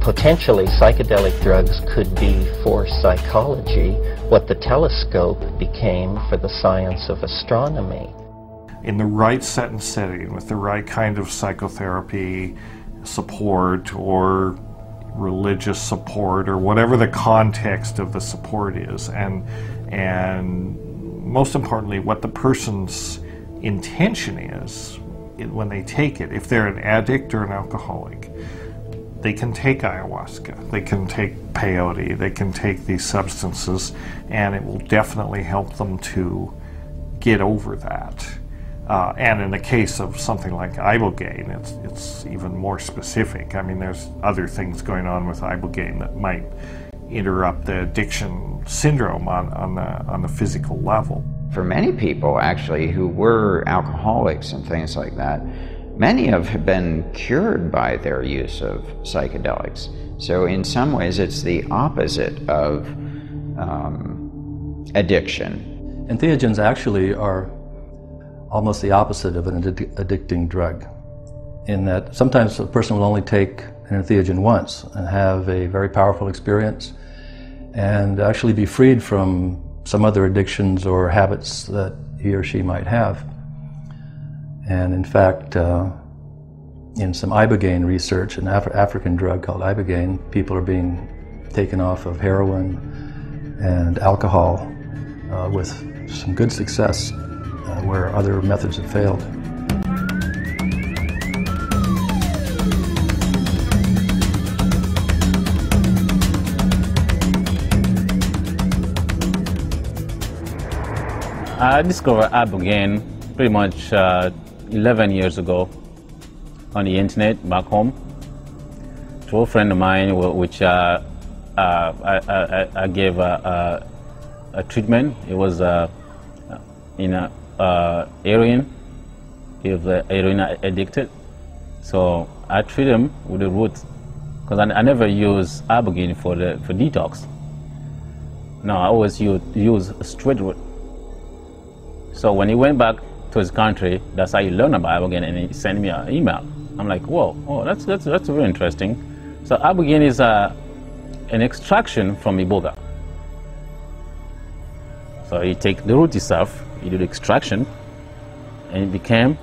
Potentially, psychedelic drugs could be for psychology what the telescope became for the science of astronomy. In the right set and setting, with the right kind of psychotherapy support or religious support or whatever the context of the support is, and most importantly what the person's intention is when they take it. If they're an addict or an alcoholic, they can take ayahuasca, they can take peyote, they can take these substances, and it will definitely help them to get over that. And in the case of something like ibogaine, it's even more specific. I mean, there's other things going on with ibogaine that might interrupt the addiction syndrome on the physical level. For many people, actually, who were alcoholics and things like that, many have been cured by their use of psychedelics. So in some ways, it's the opposite of addiction. Entheogens actually are almost the opposite of an addicting drug, in that sometimes a person will only take an entheogen once and have a very powerful experience and actually be freed from some other addictions or habits that he or she might have. And in fact, in some ibogaine research, an African drug called ibogaine, people are being taken off of heroin and alcohol with some good success where other methods have failed. I discovered ibogaine pretty much 11 years ago on the internet back home to a friend of mine, which I gave a treatment. It was heroin. He was heroin addicted, so I treat him with the root, because I never use ibogaine for detox. No, I always use straight root. So when he went back to his country, that's how he learned about ibogaine, and he sent me an email. I'm like, whoa, oh, that's very interesting. So ibogaine is an extraction from iboga. So you take the root itself, you do the extraction, and it became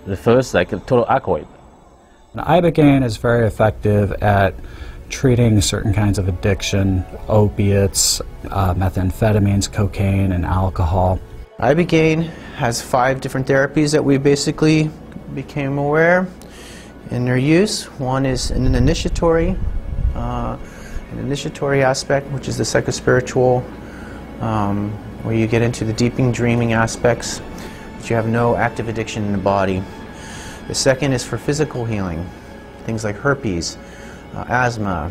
the first like a total alkaloid. Ibogaine is very effective at treating certain kinds of addiction, opiates, methamphetamines, cocaine, and alcohol. Ibogaine has 5 different therapies that we basically became aware in their use. One is an initiatory aspect, which is the psychospiritual, where you get into the deepening dreaming aspects, but you have no active addiction in the body. The second is for physical healing, things like herpes, asthma,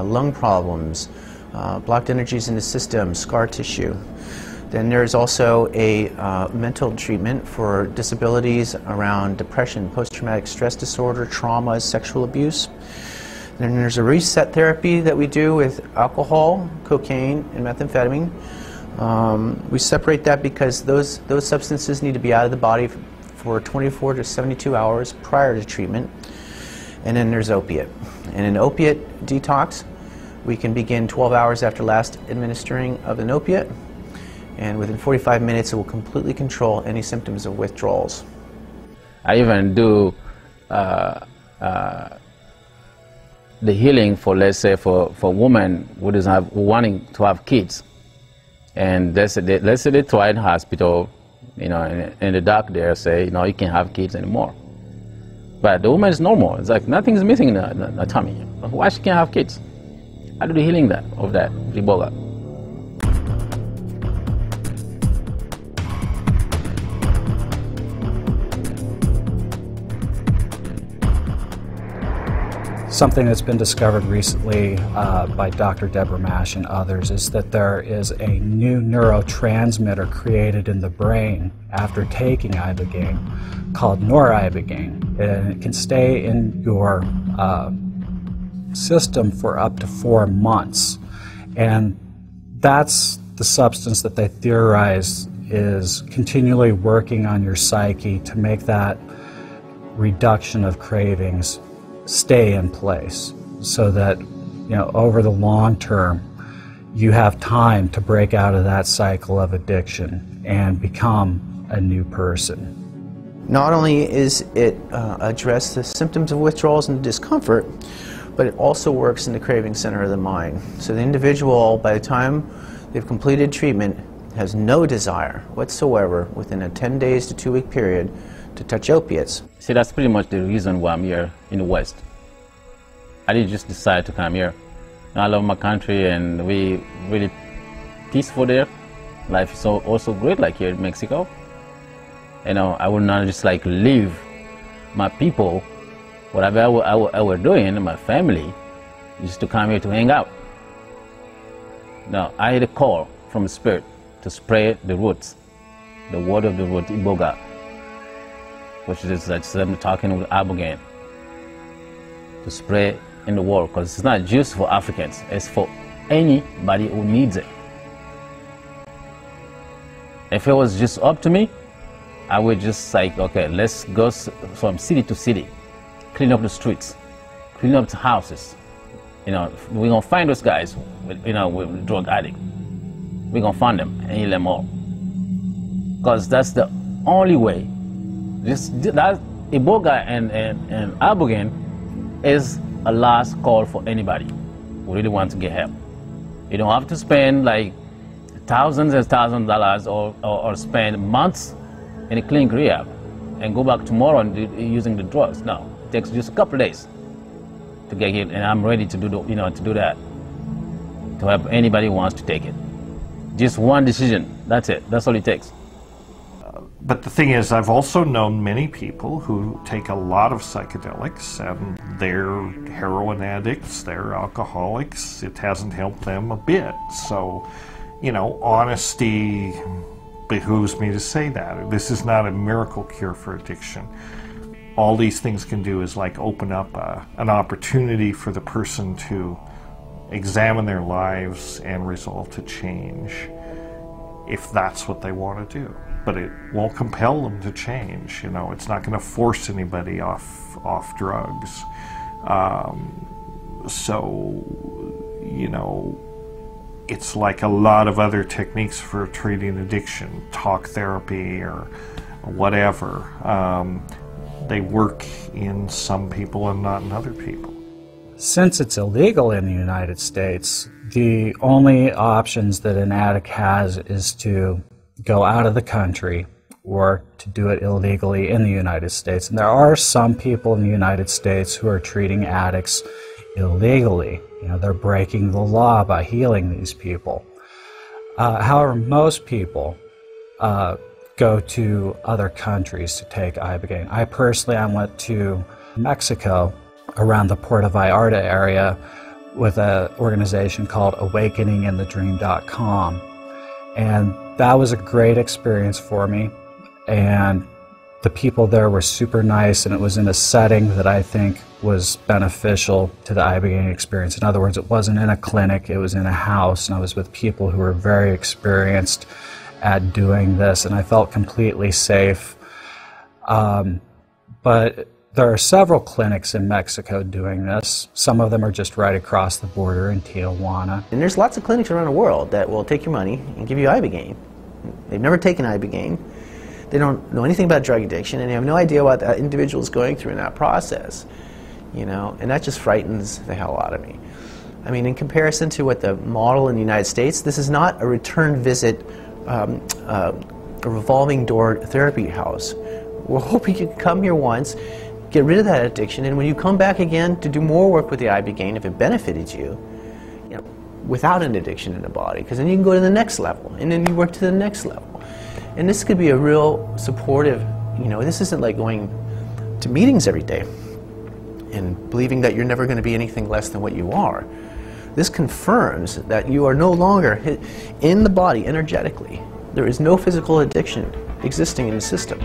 lung problems, blocked energies in the system, scar tissue. Then there's also a mental treatment for disabilities around depression, post-traumatic stress disorder, traumas, sexual abuse. Then there's a reset therapy that we do with alcohol, cocaine, and methamphetamine. We separate that because those substances need to be out of the body for 24 to 72 hours prior to treatment. And then there's opiate. And in opiate detox, we can begin 12 hours after last administering of an opiate, and within 45 minutes it will completely control any symptoms of withdrawals. I even do the healing for, let's say, for women who doesn't have, wanting to have kids, and let's say they try in hospital, you know, in the doc there say, you know, you can't have kids anymore, but the woman is normal. It's like nothing's missing in the tummy. Why she can't have kids? I do the healing of that iboga. Something that's been discovered recently by Dr. Deborah Mash and others is that there is a new neurotransmitter created in the brain after taking ibogaine called noribogaine, and it can stay in your system for up to 4 months, and that's the substance that they theorize is continually working on your psyche to make that reduction of cravings stay in place, so that over the long term, you have time to break out of that cycle of addiction and become a new person. Not only is it address the symptoms of withdrawals and discomfort, but it also works in the craving center of the mind. So the individual, by the time they've completed treatment, has no desire whatsoever within a 10 days to 2 week period to touch opiates. See, that's pretty much the reason why I'm here in the West. I didn't just decide to come here. I love my country and we really peaceful there. Life is also great like here in Mexico. I would not just like leave my people, whatever I were doing, my family, just to come here to hang out. Now, I had a call from the Spirit to spread the roots, the word of the root, Iboga, which is like I'm talking with Abogan, to spread in the world, because it's not just for Africans, it's for anybody who needs it. If it was just up to me, I would just like, okay, let's go from city to city, clean up the streets, clean up the houses. We're gonna find those guys with drug addict. We're gonna find them and heal them all. Because that's the only way. That Iboga and Abogan is a last call for anybody who really wants to get help. You don't have to spend like thousands and thousands of dollars or spend months in a clinic rehab and go back tomorrow and using the drugs. No, it takes just a couple of days to get healed, and I'm ready to do that, to help anybody who wants to take it. Just one decision, that's it, that's all it takes. But the thing is, I've also known many people who take a lot of psychedelics and they're heroin addicts, they're alcoholics, it hasn't helped them a bit. So, honesty behooves me to say that. This is not a miracle cure for addiction. All these things can do is like open up an opportunity for the person to examine their lives and resolve to change, if that's what they want to do. But it won't compel them to change. It's not going to force anybody off drugs. It's like a lot of other techniques for treating addiction, talk therapy or whatever. They work in some people and not in other people. Since it's illegal in the United States, the only options that an addict has is to go out of the country or to do it illegally in the United States. And there are some people in the United States who are treating addicts illegally. They're breaking the law by healing these people. However, most people go to other countries to take ibogaine. I went to Mexico around the Puerto Vallarta area with an organization called awakeninginthedream.com. And that was a great experience for me. And the people there were super nice, and it was in a setting that I think was beneficial to the ibogaine experience. In other words, it wasn't in a clinic, it was in a house, and I was with people who were very experienced at doing this, and I felt completely safe. But there are several clinics in Mexico doing this. Some of them are just right across the border in Tijuana. And there's lots of clinics around the world that will take your money and give you ibogaine. They've never taken ibogaine. They don't know anything about drug addiction, and they have no idea what that individual is going through in that process. And that just frightens the hell out of me. I mean, in comparison to what the model in the United States, this is not a return visit, a revolving door therapy house. We're hoping you can come here once, get rid of that addiction, and when you come back again to do more work with the ibogaine, if it benefited you, without an addiction in the body, because then you can go to the next level, and then you work to the next level. And this could be a real supportive, this isn't like going to meetings every day and believing that you're never going to be anything less than what you are. This confirms that you are no longer in the body energetically. There is no physical addiction existing in the system.